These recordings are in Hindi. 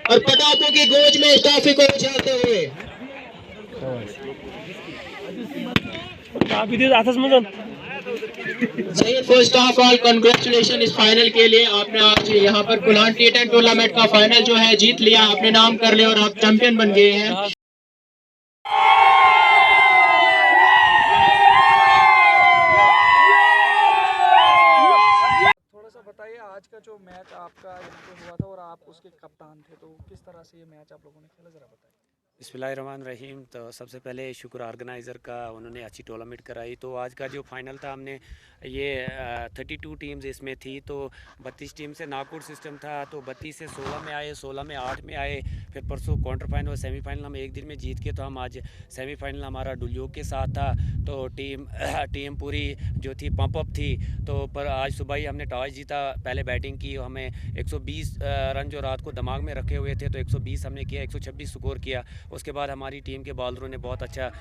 और पटाखों की गूंज में इस ट्रॉफी को उछालते हुए फर्स्ट ऑफ ऑल कंग्रेचुलेशन इस फाइनल के लिए। आपने आज यहाँ पर कुल्हान T10 टूर्नामेंट का फाइनल जो है जीत लिया, आपने नाम कर लिया और आप चैंपियन बन गए हैं। थोड़ा सा बताइए आज का जो मैच आपका हुआ था और आप उसके कप्तान थे, तो किस तरह से ये मैच आप लोगों ने खेला, जरा बताइए। बिस्मिल्लाहिर्रहमानिर्रहीम। तो सबसे पहले शुक्र ऑर्गेनाइज़र का, उन्होंने अच्छी टूर्नामेंट कराई। तो आज का जो फाइनल था, हमने ये 32 टीम्स इसमें थी, तो 32 टीम से नॉकआउट सिस्टम था। तो 32 से 16 में आए, 16 में 8 में आए। फिर परसों क्वार्टर फाइनल और सेमीफाइनल हम एक दिन में जीत के, तो हम आज सेमीफाइनल हमारा डुलियोक के साथ था। तो टीम पूरी जो थी पंप अप थी। तो पर आज सुबह ही हमने टॉस जीता, पहले बैटिंग की। हमें 120 रन जो रात को दिमाग में रखे हुए थे, तो 120 हमने किया, 126 स्कोर किया। उसके बाद हमारी टीम के बॉलरों ने बहुत अच्छा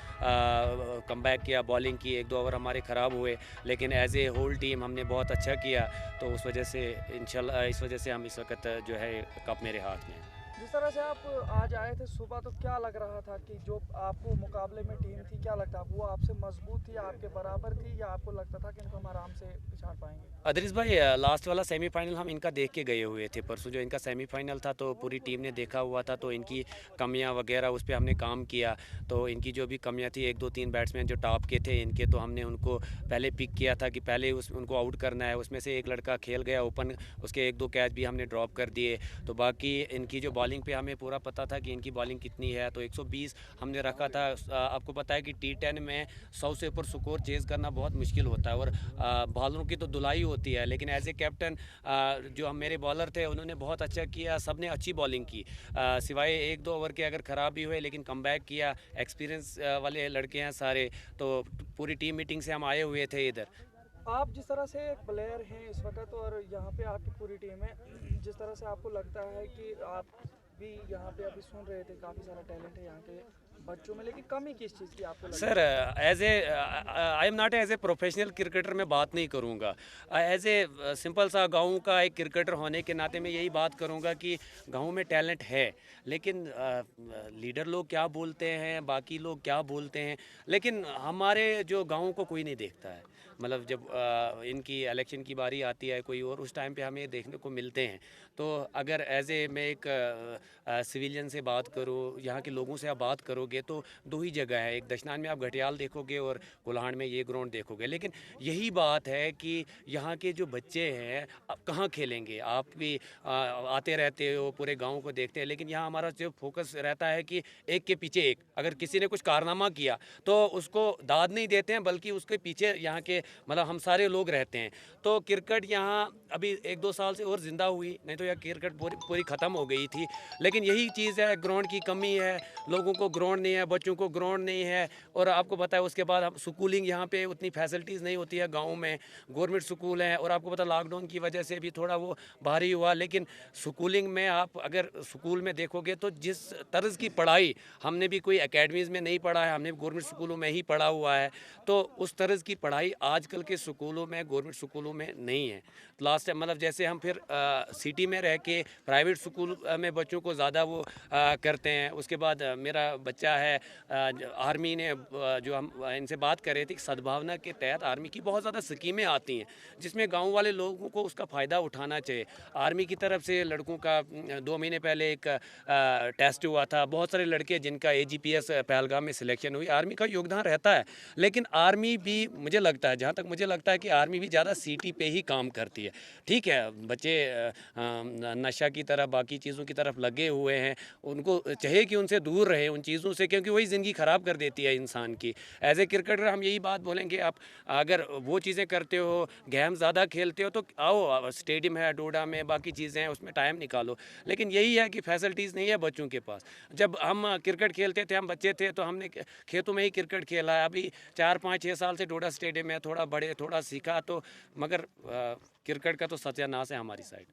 कमबैक किया, बॉलिंग की। 1-2 ओवर हमारे ख़राब हुए, लेकिन एज ए होल टीम हमने बहुत अच्छा किया। तो उस वजह से इंशाल्लाह, इस वजह से हम इस वक्त जो है कप मेरे हाथ में। जिस तरह से आप आज आए थे सुबह, तो क्या लग रहा था कि जो आपको मुकाबले में टीम थी, क्या लगता है वो आपसे मजबूत थी, आपके बराबर थी, या आपको लगता था कि इनको हम आराम से पिछाड़ पाएंगे? अदरीस भाई, लास्ट वाला सेमीफाइनल हम इनका देख के गए हुए थे। परसों जो इनका सेमीफाइनल था, तो पूरी टीम ने देखा हुआ था। तो इनकी कमियां वगैरह उस पर हमने काम किया। तो इनकी जो भी कमियां थी, 1-2-3 बैट्समैन जो टॉप के थे इनके, तो हमने उनको पहले पिक किया था कि पहले उनको आउट करना है। उसमें से एक लड़का खेल गया ओपन, उसके 1-2 कैच भी हमने ड्रॉप कर दिए। तो बाकी इनकी जो बॉलिंग पे हमें पूरा पता था कि इनकी बॉलिंग कितनी है। तो 120 हमने रखा था। आपको पता है कि T10 में 100 से ऊपर स्कोर चेज़ करना बहुत मुश्किल होता है, और बॉलरों की तो धुलाई होती है। लेकिन एज ए कैप्टन जो हम मेरे बॉलर थे, उन्होंने बहुत अच्छा किया, सब ने अच्छी बॉलिंग की। सिवाय 1-2 ओवर के अगर ख़राब भी हुए, लेकिन कमबैक किया। एक्सपीरियंस वाले लड़के हैं सारे। तो पूरी टीम मीटिंग से हम आए हुए थे इधर। आप जिस तरह से एक प्लेयर हैं इस वक्त, और यहाँ पे आपकी पूरी टीम है, जिस तरह से आपको लगता है कि आप भी यहाँ पे अभी सुन रहे थे, काफ़ी सारा टैलेंट है यहाँ के बच्चों में, लेकिन कमी किस चीज़ की आपको लगता sir, as a I am not as a professional cricketer मैं बात नहीं करूँगा। एज ए सिंपल सा गाँव का एक क्रिकेटर होने के नाते मैं यही बात करूँगा कि गाँव में टैलेंट है, लेकिन लीडर लोग क्या बोलते हैं, बाकी लोग क्या बोलते हैं, लेकिन हमारे जो गाँव को कोई नहीं देखता है। मतलब जब इनकी इलेक्शन की बारी आती है कोई, और उस टाइम पे हमें देखने को मिलते हैं। तो अगर एज ए मैं एक सिविलियन से बात करूँ, यहाँ के लोगों से आप बात करोगे, तो 2 ही जगह है। एक दशनान में आप घटियाल देखोगे और कुल्हाड़ में ये ग्राउंड देखोगे। लेकिन यही बात है कि यहाँ के जो बच्चे हैं अब कहाँ खेलेंगे। आप भी आते रहते हो, पूरे गांव को देखते हैं, लेकिन यहाँ हमारा जो फोकस रहता है कि एक के पीछे एक। अगर किसी ने कुछ कारनामा किया तो उसको दाद नहीं देते हैं, बल्कि उसके पीछे यहाँ के मतलब हम सारे लोग रहते हैं। तो क्रिकेट यहाँ अभी 1-2 साल से और ज़िंदा हुई, नहीं तो यह क्रिकेट पूरी ख़त्म हो गई थी। लेकिन यही चीज़ है, ग्राउंड की कमी है। लोगों को ग्राउंड नहीं है, बच्चों को ग्राउंड नहीं है। और आपको पता है उसके बाद हम स्कूलिंग यहाँ पे उतनी फैसिलिटीज़ नहीं होती है गांव में। गवर्नमेंट स्कूल हैं, और आपको पता लॉकडाउन की वजह से भी थोड़ा वो भारी हुआ। लेकिन स्कूलिंग में आप अगर स्कूल में देखोगे, तो जिस तर्ज की पढ़ाई, हमने भी कोई एकेडमीज़ में नहीं पढ़ा है, हमने गवर्नमेंट स्कूलों में ही पढ़ा हुआ है। तो उस तर्ज की पढ़ाई आजकल के स्कूलों में, गवर्नमेंट स्कूलों में नहीं है। लास्ट टाइम मतलब जैसे हम फिर सिटी में रह के प्राइवेट स्कूल में बच्चों को ज़्यादा वो करते हैं। उसके बाद मेरा बच्चा है आर्मी ने, जो हम इनसे बात कर रहे थे, सद्भावना के तहत आर्मी की बहुत ज़्यादा स्कीमें आती हैं, जिसमें गांव वाले लोगों को उसका फ़ायदा उठाना चाहिए। आर्मी की तरफ से लड़कों का 2 महीने पहले एक टेस्ट हुआ था। बहुत सारे लड़के जिनका AGPS पहलगाम में सिलेक्शन हुई। आर्मी का योगदान रहता है, लेकिन आर्मी भी मुझे लगता है, जहाँ तक मुझे लगता है कि आर्मी भी ज़्यादा सिटी पे ही काम करती है। ठीक है, बच्चे नशा की तरफ, बाकी चीज़ों की तरफ लगे हुए हैं, उनको चाहिए कि उनसे दूर रहे उन चीज़ों से, क्योंकि वही ज़िंदगी ख़राब कर देती है इंसान की। एज ए क्रिकेटर हम यही बात बोलेंगे, आप अगर वो चीज़ें करते हो, गेम ज़्यादा खेलते हो, तो आओ, स्टेडियम है डोडा में, बाकी चीज़ें हैं, उसमें टाइम निकालो। लेकिन यही है कि फैसिलिटीज़ नहीं है बच्चों के पास। जब हम क्रिकेट खेलते थे, हम बच्चे थे, तो हमने खेतों में ही क्रिकेट खेला है। अभी 4-5-6 साल से डोडा स्टेडियम में थोड़ा बड़े, थोड़ा सीखा, तो मगर क्रिकेट का तो सत्यानाश है हमारी साइड।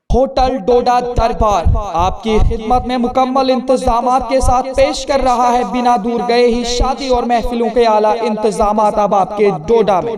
होटल डोडा दरबार आपकी खिदमत में मुकम्मल इंतजामात के साथ पेश कर रहा है बिना दूर गए ही शादी और महफिलों के आला इंतजामात अब आपके डोडा में।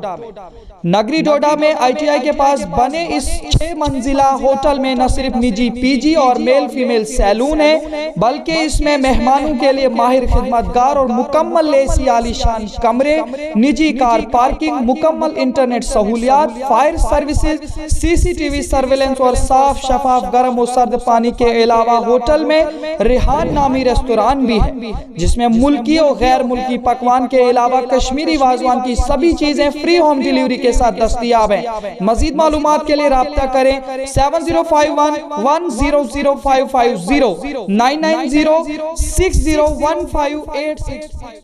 नगरी डोडा में ITI के पास बने इस 6 मंजिला होटल में न सिर्फ निजी PG और मेल फीमेल सैलून है, बल्कि इसमें मेहमानों के लिए माहिर खिदमतगार और मुकम्मल एसी आलीशान कमरे, निजी कार पार्किंग, मुकम्मल इंटरनेट सहूलियात, फायर सर्विसेज, CCTV सर्वेलेंस और साफ शफाफ गर्म और सर्द पानी के अलावा होटल में रेहान नामी रेस्तोरां भी है, जिसमें मुल्की और गैर मुल्की पकवान के अलावा कश्मीरी वाजवान की सभी चीजें फ्री होम डिलीवरी के साथ दस्तयाब है। मजीद मालूमात के लिए राब्ता करें 7051100550 9906015865।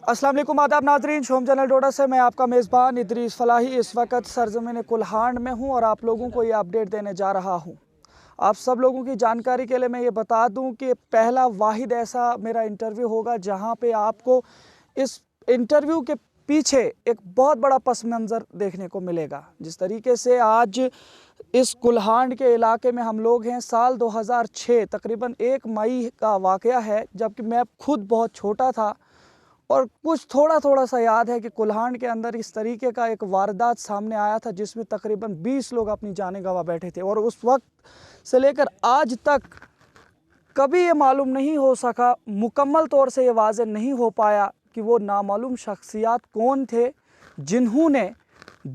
अस्सलाम वालेकुम, आदाब नाजरीन। शोम चैनल डोडा से मैं आपका मेज़बान इदरीस फलाही इस वक्त सरजमीन कुल्हांड में हूं और आप लोगों को ये अपडेट देने जा रहा हूं। आप सब लोगों की जानकारी के लिए मैं ये बता दूं कि पहला वाहिद ऐसा मेरा इंटरव्यू होगा जहां पे आपको इस इंटरव्यू के पीछे एक बहुत बड़ा पस मंज़र देखने को मिलेगा। जिस तरीके से आज इस कुल्हांड के इलाके में हम लोग हैं, साल 2006 तकरीबन 1 मई का वाक़या है, जबकि मैं खुद बहुत छोटा था और कुछ थोड़ा सा याद है कि कुल्हांड के अंदर इस तरीके का एक वारदात सामने आया था जिसमें तकरीबन 20 लोग अपनी जानें गंवा बैठे थे। और उस वक्त से लेकर आज तक कभी ये मालूम नहीं हो सका, मुकम्मल तौर से ये वाज़ेह नहीं हो पाया कि वो नामालूम शख्सियात कौन थे जिन्होंने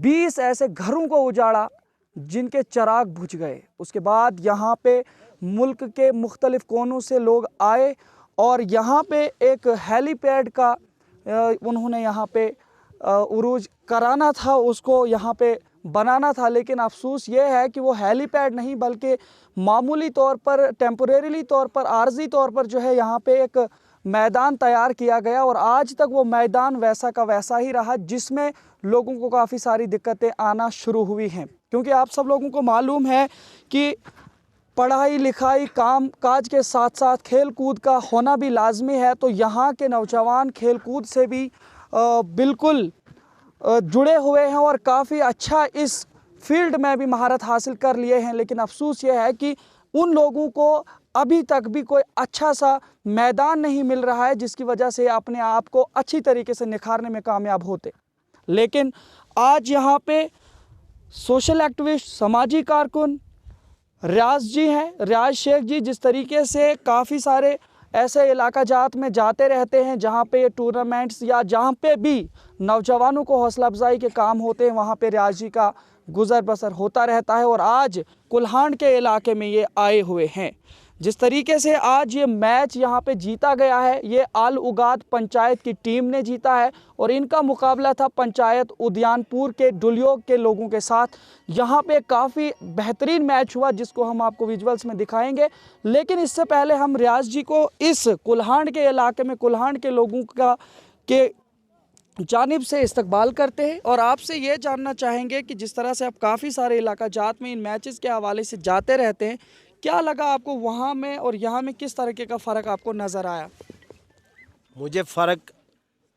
20 ऐसे घरों को उजाड़ा जिनके चिराग बुझ गए। उसके बाद यहाँ पे मुल्क के मुख्तलिफ कोनों से लोग आए और यहाँ पे एक हेलीपैड का उन्होंने यहाँ पे उरूज कराना था, उसको यहाँ पे बनाना था। लेकिन अफसोस ये है कि वो हेलीपैड नहीं बल्कि मामूली तौर पर, टेम्परेरीली तौर पर, आर्जी तौर पर जो है यहाँ पे एक मैदान तैयार किया गया और आज तक वो मैदान वैसा का वैसा ही रहा, जिसमें लोगों को काफ़ी सारी दिक्कतें आना शुरू हुई हैं। क्योंकि आप सब लोगों को मालूम है कि पढ़ाई लिखाई काम काज के साथ साथ खेल कूद का होना भी लाजमी है। तो यहाँ के नौजवान खेल कूद से भी बिल्कुल जुड़े हुए हैं और काफ़ी अच्छा इस फील्ड में भी महारत हासिल कर लिए हैं। लेकिन अफसोस ये है कि उन लोगों को अभी तक भी कोई अच्छा सा मैदान नहीं मिल रहा है जिसकी वजह से अपने आप को अच्छी तरीके से निखारने में कामयाब होते। लेकिन आज यहाँ पे सोशल एक्टिविस्ट, समाजी कारकुन रियाज जी हैं, रियाज शेख जी, जिस तरीके से काफ़ी सारे ऐसे इलाका जात में जाते रहते हैं जहाँ पे टूर्नामेंट्स या जहाँ पे भी नौजवानों को हौसला अफजाई के काम होते हैं, वहाँ पे रियाज जी का गुज़र बसर होता रहता है। और आज कुल्हांड के इलाके में ये आए हुए हैं। जिस तरीके से आज ये मैच यहाँ पे जीता गया है, ये आल उगाद पंचायत की टीम ने जीता है और इनका मुकाबला था पंचायत उद्यानपुर के डुलियोग के लोगों के साथ। यहाँ पे काफ़ी बेहतरीन मैच हुआ जिसको हम आपको विजुअल्स में दिखाएंगे। लेकिन इससे पहले हम रियाज जी को इस कुल्हांड के इलाके में कुल्हांड के लोगों का के जानिब से इस्तकबाल करते हैं और आपसे ये जानना चाहेंगे कि जिस तरह से आप काफ़ी सारे इलाका जात में इन मैचेस के हवाले से जाते रहते हैं, क्या लगा आपको वहाँ में और यहाँ में, किस तरीके का फ़र्क आपको नज़र आया? मुझे फ़र्क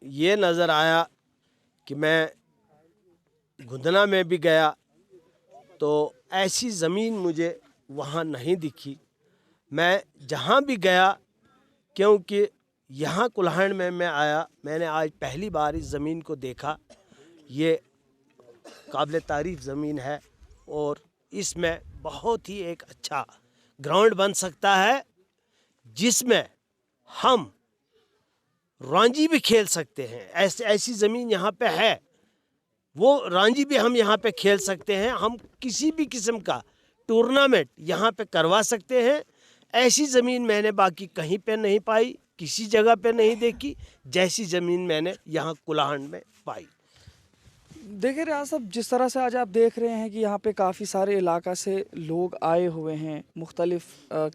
ये नज़र आया कि मैं गुंदना में भी गया तो ऐसी ज़मीन मुझे वहाँ नहीं दिखी। मैं जहाँ भी गया, क्योंकि यहाँ कुल्हांड में मैं आया, मैंने आज पहली बार इस ज़मीन को देखा। ये काबिल तारीफ़ ज़मीन है और इसमें बहुत ही एक अच्छा ग्राउंड बन सकता है जिसमें हम रांझी भी खेल सकते हैं। ऐसी ज़मीन यहाँ पे है, वो रांझी भी हम यहाँ पे खेल सकते हैं। हम किसी भी किस्म का टूर्नामेंट यहाँ पे करवा सकते हैं। ऐसी ज़मीन मैंने बाकी कहीं पे नहीं पाई, किसी जगह पे नहीं देखी जैसी ज़मीन मैंने यहाँ कुल्हांड में पाई। देखिए रियाज साहब, जिस तरह से आज आप देख रहे हैं कि यहाँ पे काफ़ी सारे इलाका से लोग आए हुए हैं, मुख्तलिफ़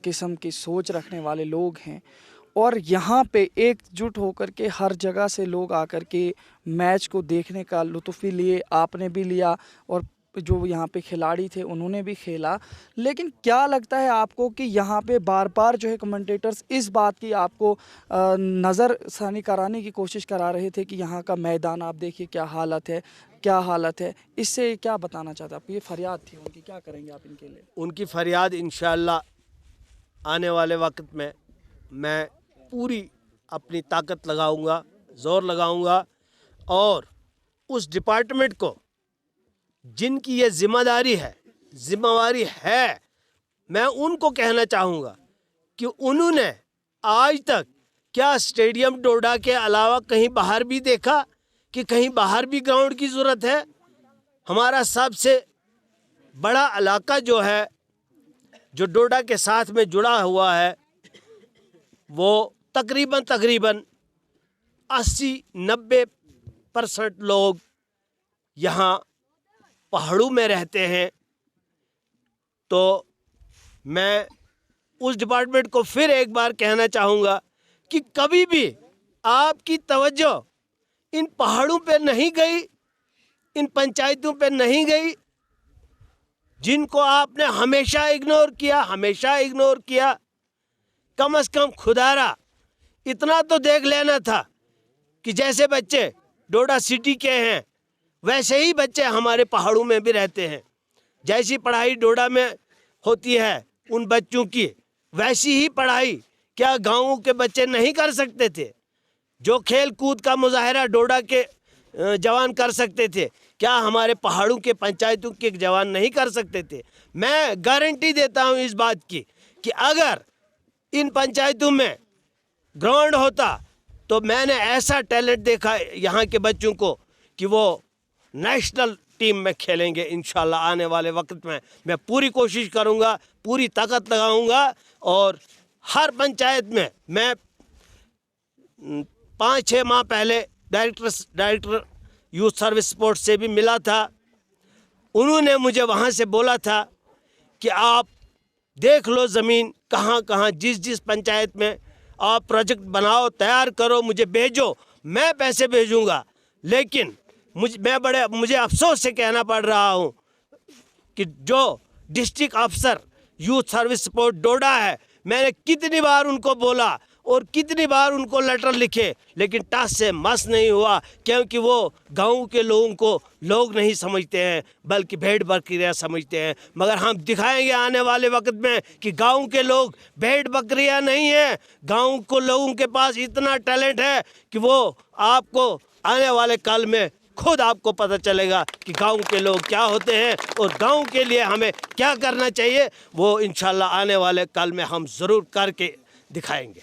किस्म की सोच रखने वाले लोग हैं और यहाँ पे एकजुट होकर के हर जगह से लोग आकर के मैच को देखने का लुत्फ़ भी लिए, आपने भी लिया और जो यहाँ पे खिलाड़ी थे उन्होंने भी खेला। लेकिन क्या लगता है आपको कि यहाँ पे बार बार जो है कमेंटेटर्स इस बात की आपको नज़र सानी कराने की कोशिश करा रहे थे कि यहाँ का मैदान आप देखिए क्या हालत है, क्या हालत है, इससे क्या बताना चाहते आप? ये फरियाद थी उनकी, क्या करेंगे आप इनके लिए? उनकी फरियाद इंशाअल्लाह आने वाले वक्त में मैं पूरी अपनी ताकत लगाऊंगा, ज़ोर लगाऊंगा और उस डिपार्टमेंट को जिनकी ये जिम्मेवारी है, मैं उनको कहना चाहूँगा कि उन्होंने आज तक क्या स्टेडियम डोडा के अलावा कहीं बाहर भी देखा कि कहीं बाहर भी ग्राउंड की ज़रूरत है। हमारा सबसे बड़ा इलाका जो है, जो डोडा के साथ में जुड़ा हुआ है, वो तकरीबन 80-90% लोग यहाँ पहाड़ों में रहते हैं। तो मैं उस डिपार्टमेंट को फिर एक बार कहना चाहूँगा कि कभी भी आपकी तवज्जो इन पहाड़ों पे नहीं गई, इन पंचायतों पे नहीं गई, जिनको आपने हमेशा इग्नोर किया, कम से कम खुदारा इतना तो देख लेना था कि जैसे बच्चे डोडा सिटी के हैं वैसे ही बच्चे हमारे पहाड़ों में भी रहते हैं। जैसी पढ़ाई डोडा में होती है उन बच्चों की, वैसी ही पढ़ाई क्या गाँवों के बच्चे नहीं कर सकते थे? जो खेल कूद का मुजाहरा डोडा के जवान कर सकते थे, क्या हमारे पहाड़ों के पंचायतों के जवान नहीं कर सकते थे? मैं गारंटी देता हूं इस बात की कि अगर इन पंचायतों में ग्राउंड होता तो मैंने ऐसा टैलेंट देखा यहाँ के बच्चों को कि वो नेशनल टीम में खेलेंगे इंशाल्लाह। आने वाले वक्त में मैं पूरी कोशिश करूँगा, पूरी ताकत लगाऊंगा और हर पंचायत में मैं 5-6 माह पहले डायरेक्टर यूथ सर्विस स्पोर्ट्स से भी मिला था। उन्होंने मुझे वहाँ से बोला था कि आप देख लो ज़मीन कहाँ जिस पंचायत में आप प्रोजेक्ट बनाओ, तैयार करो, मुझे भेजो, मैं पैसे भेजूँगा। लेकिन मुझे अफसोस से कहना पड़ रहा हूँ कि जो डिस्ट्रिक्ट अफसर यूथ सर्विस स्पोर्ट डोडा है, मैंने कितनी बार उनको बोला और कितनी बार उनको लेटर लिखे, लेकिन टस से मस नहीं हुआ, क्योंकि वो गांव के लोगों को लोग नहीं समझते हैं बल्कि भेड़ बकरियां समझते हैं। मगर हम दिखाएंगे आने वाले वक्त में कि गांव के लोग भेड़ बकरियां नहीं हैं। गांव को लोगों के पास इतना टैलेंट है कि वो आपको आने वाले कल में खुद आपको पता चलेगा कि गांव के लोग क्या होते हैं और गांव के लिए हमें क्या करना चाहिए। वो इंशाल्लाह आने वाले कल में हम ज़रूर करके दिखाएंगे।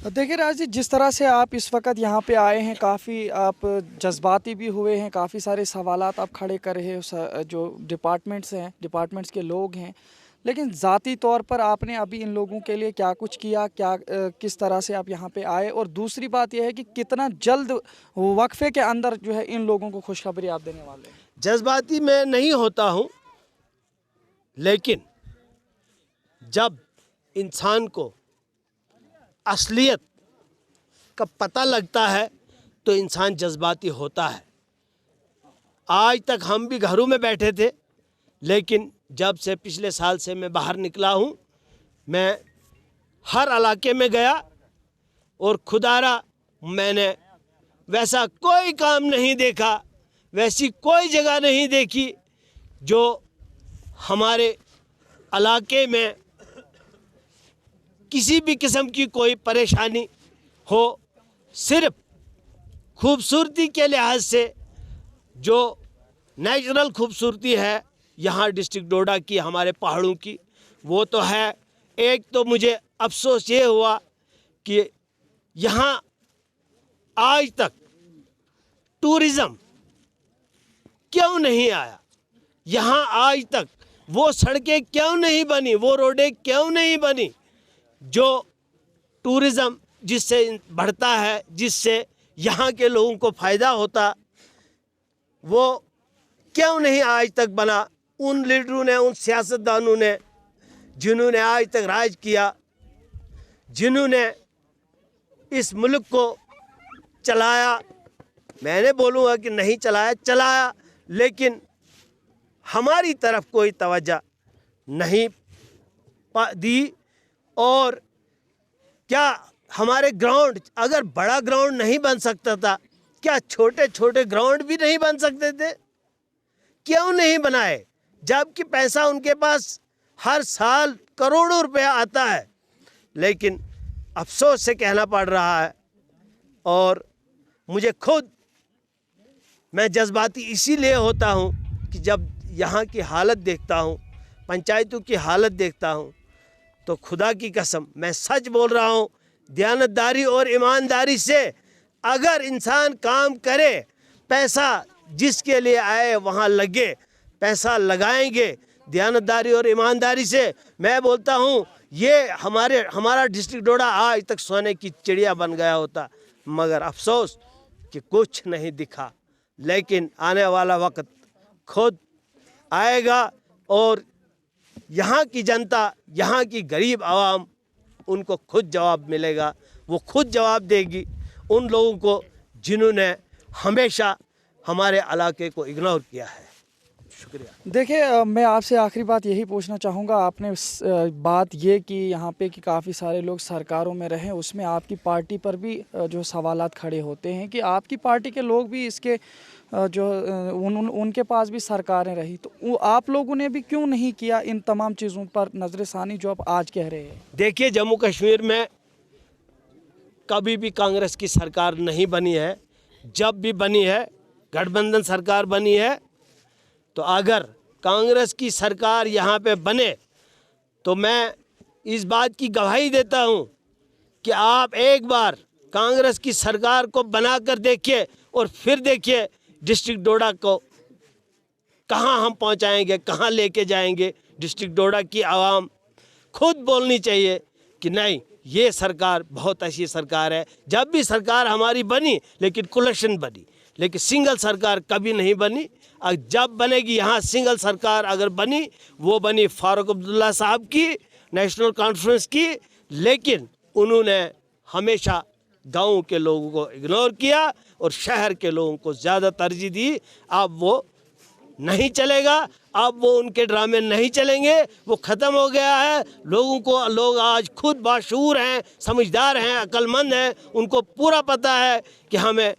देखिए राज जी, जिस तरह से आप इस वक्त यहाँ पे आए हैं, काफ़ी आप जज्बाती भी हुए हैं, काफ़ी सारे सवालात आप खड़े कर रहे हैं जो डिपार्टमेंट्स के लोग हैं, लेकिन ज़ाती तौर पर आपने अभी इन लोगों के लिए क्या कुछ किया, किस तरह से आप यहाँ पे आए? और दूसरी बात यह है कि कितना जल्द वक्फे के अंदर जो है इन लोगों को खुशखबरी आप देने वाले हैं? जज्बाती मैं नहीं होता हूँ, लेकिन जब इंसान को असलियत का पता लगता है तो इंसान जज्बाती होता है। आज तक हम भी घरों में बैठे थे, लेकिन जब से पिछले साल से मैं बाहर निकला हूँ, मैं हर इलाके में गया और खुदारा मैंने वैसा कोई काम नहीं देखा, वैसी कोई जगह नहीं देखी जो हमारे इलाके में किसी भी किस्म की कोई परेशानी हो। सिर्फ खूबसूरती के लिहाज से जो नेचुरल खूबसूरती है यहाँ डिस्ट्रिक्ट डोडा की, हमारे पहाड़ों की, वो तो है। एक तो मुझे अफसोस ये हुआ कि यहाँ आज तक टूरिज़्म क्यों नहीं आया, यहाँ आज तक वो सड़कें क्यों नहीं बनी, वो रोडें क्यों नहीं बनी जो टूरिज़्म जिससे बढ़ता है, जिससे यहाँ के लोगों को फ़ायदा होता, वो क्यों नहीं आज तक बना। उन लीडरों ने, उन सियासतदानों ने जिन्होंने आज तक राज किया, जिन्होंने इस मुल्क को चलाया, मैंने बोलूँगा कि नहीं चलाया, लेकिन हमारी तरफ कोई तवज्जो नहीं दी। और क्या हमारे ग्राउंड, अगर बड़ा ग्राउंड नहीं बन सकता था, क्या छोटे छोटे ग्राउंड भी नहीं बन सकते थे? क्यों नहीं बनाए, जबकि पैसा उनके पास हर साल करोड़ों रुपया आता है? लेकिन अफसोस से कहना पड़ रहा है, और मुझे खुद, मैं जज्बाती इसीलिए होता हूँ कि जब यहाँ की हालत देखता हूँ, पंचायतों की हालत देखता हूँ, तो खुदा की कसम मैं सच बोल रहा हूँ, दयानतदारी और ईमानदारी से अगर इंसान काम करे, पैसा जिसके लिए आए वहाँ लगे, पैसा लगाएंगे दयानतदारी और ईमानदारी से, मैं बोलता हूँ ये हमारा डिस्ट्रिक्ट डोडा आज तक सोने की चिड़िया बन गया होता, मगर अफसोस कि कुछ नहीं दिखा। लेकिन आने वाला वक्त खुद आएगा और यहाँ की जनता, यहाँ की गरीब आवाम, उनको खुद जवाब मिलेगा, वो खुद जवाब देगी उन लोगों को जिन्होंने हमेशा हमारे इलाके को इग्नोर किया है। शुक्रिया। देखिए, मैं आपसे आखिरी बात यही पूछना चाहूँगा। आपने बात ये कि यहाँ पे कि काफ़ी सारे लोग सरकारों में रहे, उसमें आपकी पार्टी पर भी जो सवालात खड़े होते हैं कि आपकी पार्टी के लोग भी इसके उनके पास भी सरकारें रही, तो आप लोगों ने भी क्यों नहीं किया इन तमाम चीज़ों पर नज़रसानी जो आप आज कह रहे हैं? देखिए, जम्मू कश्मीर में कभी भी कांग्रेस की सरकार नहीं बनी है। जब भी बनी है गठबंधन सरकार बनी है। तो अगर कांग्रेस की सरकार यहाँ पे बने तो मैं इस बात की गवाही देता हूँ कि आप एक बार कांग्रेस की सरकार को बनाकर देखिए और फिर देखिए डिस्ट्रिक्ट डोडा को कहाँ हम पहुँचाएंगे, कहाँ लेके जाएंगे। डिस्ट्रिक्ट डोडा की आवाम खुद बोलनी चाहिए कि नहीं, ये सरकार बहुत अच्छी सरकार है। जब भी सरकार हमारी बनी लेकिन कोलिशन बनी, लेकिन सिंगल सरकार कभी नहीं बनी। जब बनेगी यहाँ सिंगल सरकार अगर बनी, वो बनी फारूक अब्दुल्ला साहब की, नेशनल कॉन्फ्रेंस की, लेकिन उन्होंने हमेशा गाँव के लोगों को इग्नोर किया और शहर के लोगों को ज़्यादा तरजीह दी। अब वो नहीं चलेगा, अब वो उनके ड्रामे नहीं चलेंगे, वो ख़त्म हो गया है। लोग आज खुद बाशऊर हैं, समझदार हैं, अक्लमंद हैं, उनको पूरा पता है कि हमें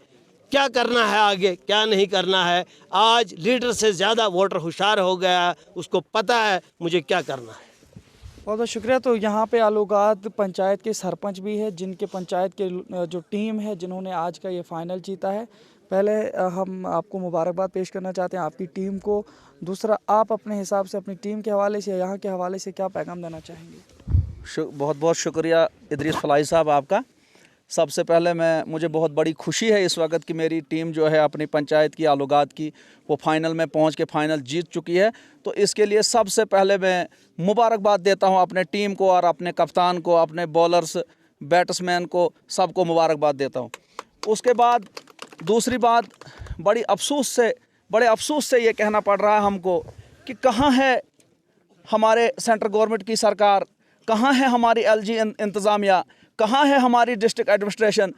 क्या करना है, आगे क्या नहीं करना है। आज लीडर से ज़्यादा वोटर होशियार हो गया है, उसको पता है मुझे क्या करना है। बहुत बहुत शुक्रिया। तो यहाँ पे आलूगाद पंचायत के सरपंच भी है, जिनके पंचायत के जो टीम है जिन्होंने आज का ये फाइनल जीता है। पहले हम आपको मुबारकबाद पेश करना चाहते हैं आपकी टीम को। दूसरा, आप अपने हिसाब से अपनी टीम के हवाले से, यहाँ के हवाले से क्या पैगाम देना चाहेंगे? बहुत बहुत शुक्रिया इदरीस फलाई साहब आपका। सबसे पहले मुझे बहुत बड़ी खुशी है इस वक्त कि मेरी टीम जो है अपनी पंचायत की, आलूगाद की, वो फाइनल में पहुंच के फाइनल जीत चुकी है। तो इसके लिए सबसे पहले मैं मुबारकबाद देता हूं अपने टीम को और अपने कप्तान को, अपने बॉलर्स, बैट्समैन को, सबको मुबारकबाद देता हूं। उसके बाद दूसरी बात, बड़े अफसोस से ये कहना पड़ रहा है हमको कि कहाँ है हमारे सेंट्रल गवर्नमेंट की सरकार, कहाँ है हमारी एलजी इंतज़ामिया, कहाँ है हमारी डिस्ट्रिक्ट एडमिनिस्ट्रेशन।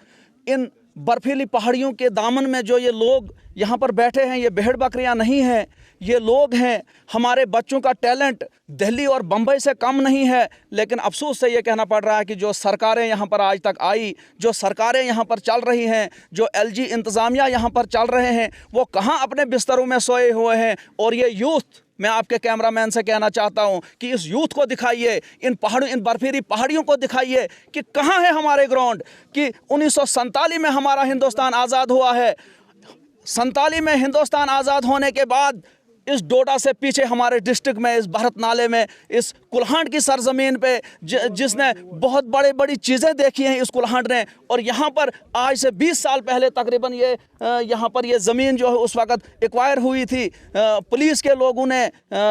इन बर्फीली पहाड़ियों के दामन में जो ये लोग यहाँ पर बैठे हैं, ये भेड़ बकरियाँ नहीं हैं, ये लोग हैं। हमारे बच्चों का टैलेंट दिल्ली और बम्बई से कम नहीं है, लेकिन अफसोस से ये कहना पड़ रहा है कि जो सरकारें यहाँ पर आज तक आई, जो सरकारें यहाँ पर चल रही हैं, जो एलजी इंतज़ामिया यहाँ पर चल रहे हैं, वो कहाँ अपने बिस्तरों में सोए हुए हैं। और ये यूथ, मैं आपके कैमरामैन से कहना चाहता हूं कि इस यूथ को दिखाइए, इन बर्फीली पहाड़ियों को दिखाइए कि कहाँ है हमारे ग्राउंड। कि 1947 में हमारा हिंदुस्तान आज़ाद हुआ है। 47 में हिंदुस्तान आज़ाद होने के बाद इस डोडा से पीछे हमारे डिस्ट्रिक्ट में, इस भारत नाले में, इस कुल्हांड की सरजमीन पे जिसने बहुत बड़ी चीज़ें देखी हैं इस कुल्हांड ने। और यहाँ पर आज से 20 साल पहले तकरीबन यहाँ पर ये ज़मीन जो है उस वक़्त एक्वायर हुई थी। पुलिस के लोगों ने,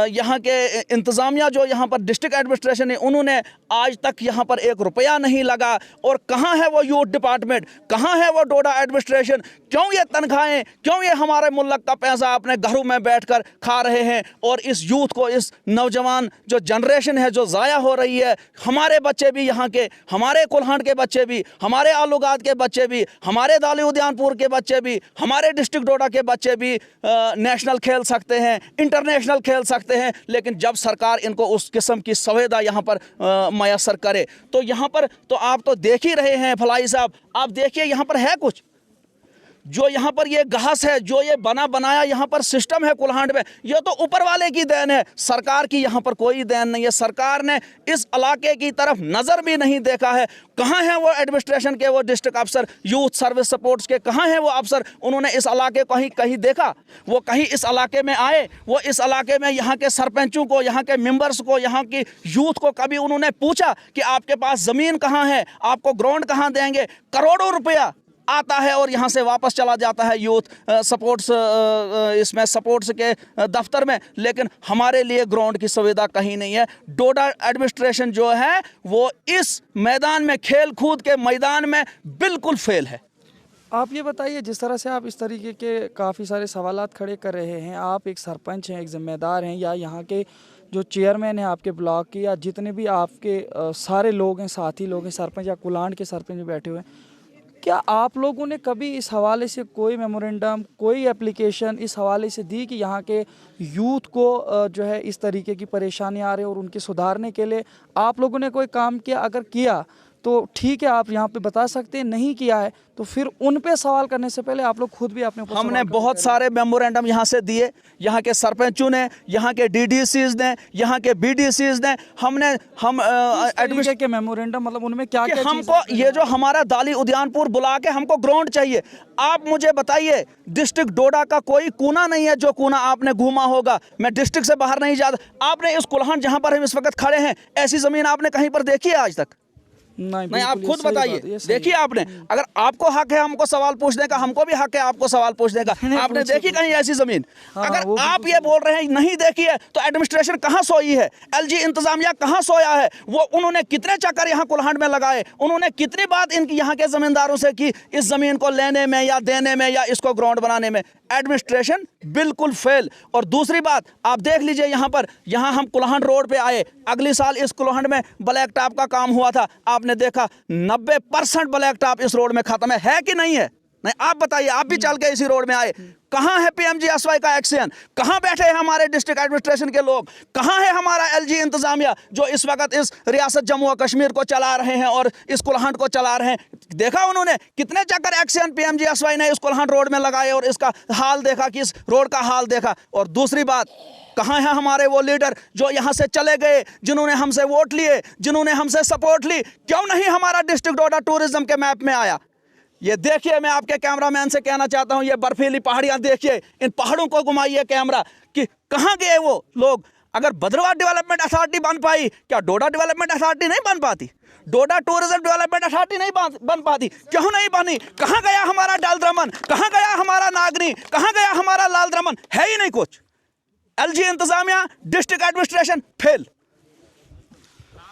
यहाँ के इंतज़ामिया जो यहाँ पर डिस्ट्रिक्ट एडमिनिस्ट्रेशन है, उन्होंने आज तक यहाँ पर 1 रुपया नहीं लगा। और कहाँ है वो यूथ डिपार्टमेंट, कहाँ है वो डोडा एडमिनिस्ट्रेशन? क्यों ये तनख्वाहें, क्यों ये हमारे मुल्क का पैसा अपने घरों में बैठकर खा रहे हैं? और इस यूथ को, इस नौजवान जो जनरेशन है जो ज़ाया हो रही है, हमारे बच्चे भी यहाँ के, हमारे कुल्हांड के बच्चे भी, हमारे आलूगाद के बच्चे भी, हमारे दाली उद्यानपुर के बच्चे भी, हमारे डिस्ट्रिक्ट डोडा के बच्चे भी नेशनल खेल सकते हैं, इंटरनेशनल खेल सकते हैं। लेकिन जब सरकार इनको उस किस्म की सुविधा यहाँ पर मैसर करे, तो यहाँ पर तो आप तो देख ही रहे हैं फलाई साहब, आप देखिए यहाँ पर है कुछ जो यहाँ पर ये घास है, जो ये बना बनाया यहाँ पर सिस्टम है कुल्हांड में, ये तो ऊपर वाले की देन है, सरकार की यहाँ पर कोई देन नहीं है। सरकार ने इस इलाके की तरफ नज़र भी नहीं देखा है। कहाँ हैं वो एडमिनिस्ट्रेशन के वो डिस्ट्रिक्ट अफसर, यूथ सर्विस सपोर्ट्स के कहाँ हैं वो अफसर? उन्होंने इस इलाके को कहीं देखा? वो कहीं इस इलाके में आए? वो इस इलाके में यहाँ के सरपंचों को, यहाँ के मेंबर्स को, यहाँ की यूथ को कभी उन्होंने पूछा कि आपके पास ज़मीन कहाँ है, आपको ग्राउंड कहाँ देंगे? करोड़ों रुपया आता है और यहाँ से वापस चला जाता है यूथ सपोर्ट्स इसमें सपोर्ट्स के दफ्तर में, लेकिन हमारे लिए ग्राउंड की सुविधा कहीं नहीं है। डोडा एडमिनिस्ट्रेशन जो है वो इस मैदान में, खेल कूद के मैदान में बिल्कुल फेल है। आप ये बताइए, जिस तरह से आप इस तरीके के काफ़ी सारे सवालात खड़े कर रहे हैं, आप एक सरपंच हैं, एक जिम्मेदार हैं, या यहाँ के जो चेयरमैन हैं आपके ब्लॉक के, या जितने भी आपके सारे लोग हैं, साथी लोग हैं, सरपंच या कुलांड के सरपंच भी बैठे हुए हैं, क्या आप लोगों ने कभी इस हवाले से कोई मेमोरेंडम, कोई एप्लीकेशन इस हवाले से दी कि यहाँ के यूथ को जो है इस तरीके की परेशानी आ रही है और उनके सुधारने के लिए आप लोगों ने कोई काम किया? अगर किया तो ठीक है, आप यहाँ पे बता सकते हैं। नहीं किया है तो फिर उन पे सवाल करने से पहले आप लोग खुद भी अपने ऊपर हमने बहुत सारे मेमोरेंडम यहाँ से दिए, यहाँ के सरपंचों ने, यहाँ के डीडीसीज ने, यहाँ के बीडीसीज ने। हम एडमिशन के मेमोरेंडम मतलब उनमें क्या क्या हमको ये जो हमारा दाली उद्यानपुर बुला के हमको ग्राउंड चाहिए। आप मुझे बताइए, डिस्ट्रिक्ट डोडा का कोई कोना नहीं है जो कोना आपने घूमा होगा। मैं डिस्ट्रिक्ट से बाहर नहीं जाता। आपने इस कुल्हांड जहाँ पर हम इस वक्त खड़े हैं, ऐसी ज़मीन आपने कहीं पर देखी है आज तक? नहीं, आप खुद बताइए, देखिए आपने। अगर आपको हक है हमको सवाल पूछने का, हमको भी हक है आपको सवाल पूछने का। आपने देखी कहीं ऐसी जमीन? अगर आप ये बोल रहे हैं नहीं देखी है, तो एडमिनिस्ट्रेशन कहाँ सोई है? एलजी इंतजामिया कहाँ सोया है? वो उन्होंने कितने चक्कर यहाँ कुल्हांड में लगाए? उन्होंने कितनी बात इनकी यहाँ के जमींदारों से की इस जमीन को लेने में या देने में या इसको ग्राउंड बनाने में? एडमिनिस्ट्रेशन बिल्कुल फेल। और दूसरी बात आप देख लीजिए, यहाँ हम कुल्हांड रोड पे आए, अगली साल इस कुल्हांड में ब्लैक टॉप का काम हुआ था। आपने देखा 90% ब्लैक टॉप इस रोड में खत्म है कि नहीं है? नहीं, आप बताइए, आप भी चल के इसी रोड में आए। कहाँ है पीएमजीएसवाई का एक्शन? कहाँ बैठे हैं हमारे डिस्ट्रिक्ट एडमिनिस्ट्रेशन के लोग? कहाँ है हमारा एलजी इंतजामिया जो इस वक्त इस रियासत जम्मू और कश्मीर को चला रहे हैं और इस कुल्हांड को चला रहे हैं? देखा उन्होंने कितने चक्कर एक्शन पीएमजीएसवाई ने इस कुल्हांड रोड में लगाए और इसका हाल देखा, कि इस रोड का हाल देखा? और दूसरी बात, कहाँ हैं हमारे वो लीडर जो यहाँ से चले गए, जिन्होंने हमसे वोट लिए, जिन्होंने हमसे सपोर्ट ली? क्यों नहीं हमारा डिस्ट्रिक्ट डोडा टूरिज्म के मैप में आया? ये देखिए, मैं आपके कैमरामैन से कहना चाहता हूँ, ये बर्फीली पहाड़ियाँ देखिए, इन पहाड़ों को घुमाइए कैमरा कि कहाँ गए वो लोग। अगर भद्रवाह डेवलपमेंट अथॉरिटी बन पाई, क्या डोडा डेवलपमेंट अथॉरिटी नहीं बन पाती? डोडा टूरिज्म डेवलपमेंट अथॉरिटी नहीं बन पाती? क्यों नहीं बनी? कहाँ गया हमारा डाल द्रमन? कहाँ गया हमारा नागनी? कहाँ गया हमारा लाल द्रमन? है ही नहीं कुछ। एलजी इंतजामिया, डिस्ट्रिक्ट एडमिनिस्ट्रेशन फेल।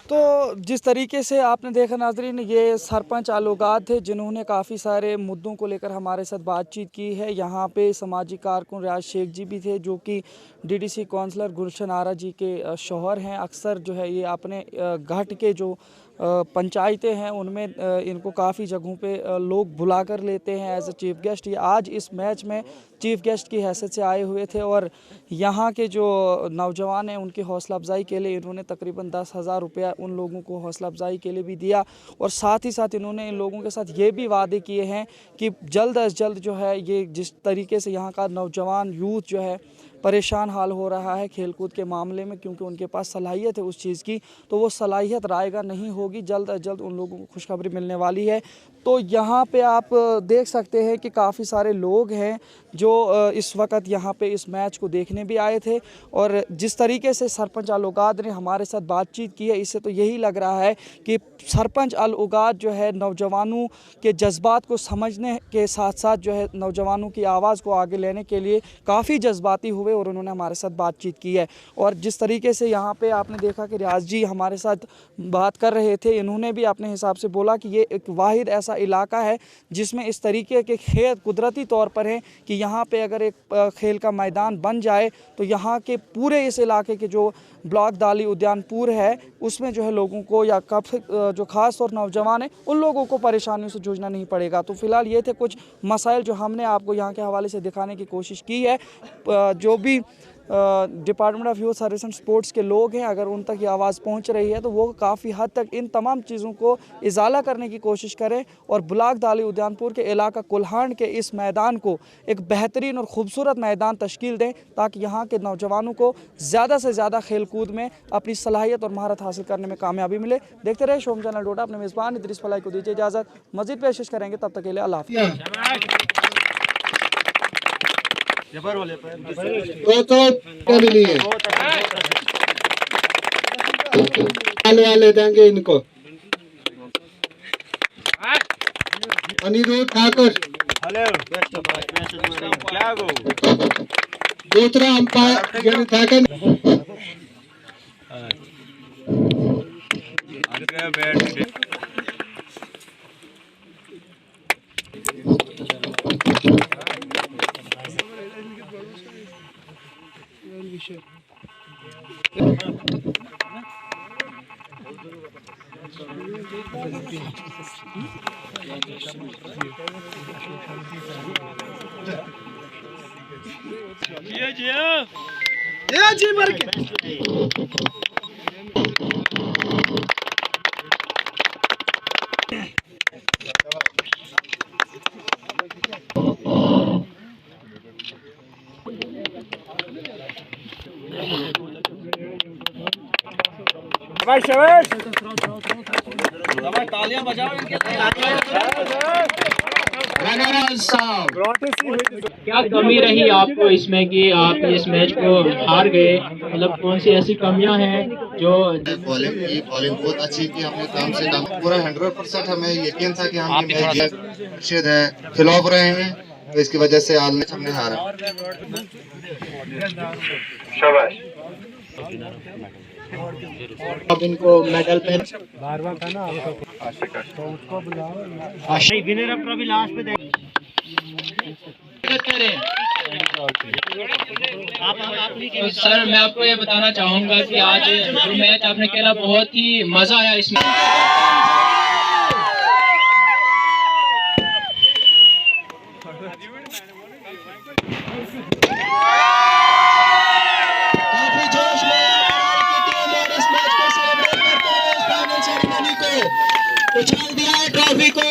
तो जिस तरीके से आपने देखा नाजरीन, ये सरपंच आलूगाद थे जिन्होंने काफ़ी सारे मुद्दों को लेकर हमारे साथ बातचीत की है। यहाँ पे समाजी कारकुन रियाज शेख जी भी थे, जो कि डीडीसी काउंसलर गुलशन आरा जी के शौहर हैं। अक्सर जो है ये अपने घाट के जो पंचायतें हैं उनमें इनको काफ़ी जगहों पे लोग बुला कर लेते हैं एज ए चीफ गेस्ट। ये आज इस मैच में चीफ गेस्ट की हैसियत से आए हुए थे और यहाँ के जो नौजवान हैं उनकी हौसला अफजाई के लिए इन्होंने तकरीबन 10,000 रुपया उन लोगों को हौसला अफजाई के लिए भी दिया। और साथ ही साथ इन्होंने इन लोगों के साथ ये भी वादे किए हैं कि जल्द अज जल्द जो है ये जिस तरीके से यहाँ का नौजवान यूथ जो है परेशान हाल हो रहा है खेलकूद के मामले में, क्योंकि उनके पास सलाहियत है उस चीज़ की, तो वो सलाहियत रायगा नहीं होगी। जल्द अज जल्द उन लोगों को खुशखबरी मिलने वाली है। तो यहाँ पे आप देख सकते हैं कि काफ़ी सारे लोग हैं जो इस वक्त यहाँ पे इस मैच को देखने भी आए थे। और जिस तरीके से सरपंच आलूगाद ने हमारे साथ बातचीत की है, इससे तो यही लग रहा है कि सरपंच आलूगाद जो है नौजवानों के जज्बात को समझने के साथ साथ जो है नौजवानों की आवाज़ को आगे लेने के लिए काफ़ी जज्बाती हुए और उन्होंने हमारे साथ बातचीत की है। और जिस तरीके से यहाँ पे आपने देखा कि रियाज जी हमारे साथ बात कर रहे थे, इन्होंने भी अपने हिसाब से बोला कि ये एक वाहिद ऐसा इलाका है जिसमें इस तरीके के खेत कुदरती तौर पर हैं कि यहाँ पे अगर एक खेल का मैदान बन जाए तो यहाँ के पूरे इस इलाके के जो ब्लॉक दाली उद्यानपुर है उसमें जो है लोगों को या जो ख़ास तौर नौजवान हैं उन लोगों को परेशानियों से जूझना नहीं पड़ेगा। तो फिलहाल ये थे कुछ मसाइल जो हमने आपको यहाँ के हवाले से दिखाने की कोशिश की है। जो भी department of youth service and sports के लोग हैं, अगर उन तक ये आवाज़ पहुंच रही है तो वो काफ़ी हद तक इन तमाम चीज़ों को इजाला करने की कोशिश करें और बुलाक दाली उद्यानपुर के इलाका कुल्हान के इस मैदान को एक बेहतरीन और ख़ूबसूरत मैदान तश्कील दें, ताकि यहाँ के नौजवानों को ज़्यादा से ज़्यादा खेलकूद में अपनी सलाहियत और महारत हासिल करने में कामयाबी मिले। देखते रहे शोम चैनल डोडा। अपने मेज़बान इद्रिस फलाई को दीजिए इजाज़त, मज़ीद पेशिश करेंगे, तब तक के लिए अल्लाह वाले देंगे इनको। अनिरुद्ध ठाकुर दूसरा अंपायर ठाकुर। जी मर के तालियां बजाओ इनके क्या कमी रही आपको इसमें कि आप इस मैच को हार गए? मतलब कौन सी ऐसी कमियां हैं जो बॉलिंग बहुत अच्छी की, हमने काम से काम पूरा 100% हमें यकीन था कि हम ये मैच है खिलाफ रहे हैं, तो इसकी वजह से आज मैच हमने हारा। अब इनको मेडल पे विनर ट्रॉफी लास्ट पे सर, मैं आपको ये बताना चाहूंगा कि आज जो मैच आपने खेला बहुत ही मजा आया इसमें। काफी जोश में की टीम और इस मैच को सेलिब्रेट करते हुए फाइनल सेरेमनी को उछाल दिया है, ट्रॉफी को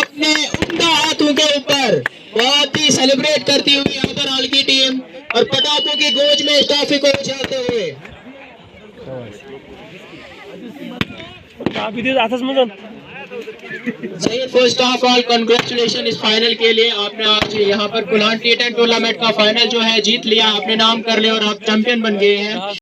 अपने उम्दा हाथों के ऊपर बहुत ही सेलिब्रेट करती हुई अदर हाल की टीम और पटाखों की गूंज में इस ट्रॉफी को उछालते हुए फर्स्ट ऑफ ऑल कांग्रेचुलेशन इस फाइनल के लिए। आपने आज यहाँ पर कुल्हान T10 टूर्नामेंट का फाइनल जो है जीत लिया, अपने नाम कर लिया और आप चैंपियन बन गए हैं।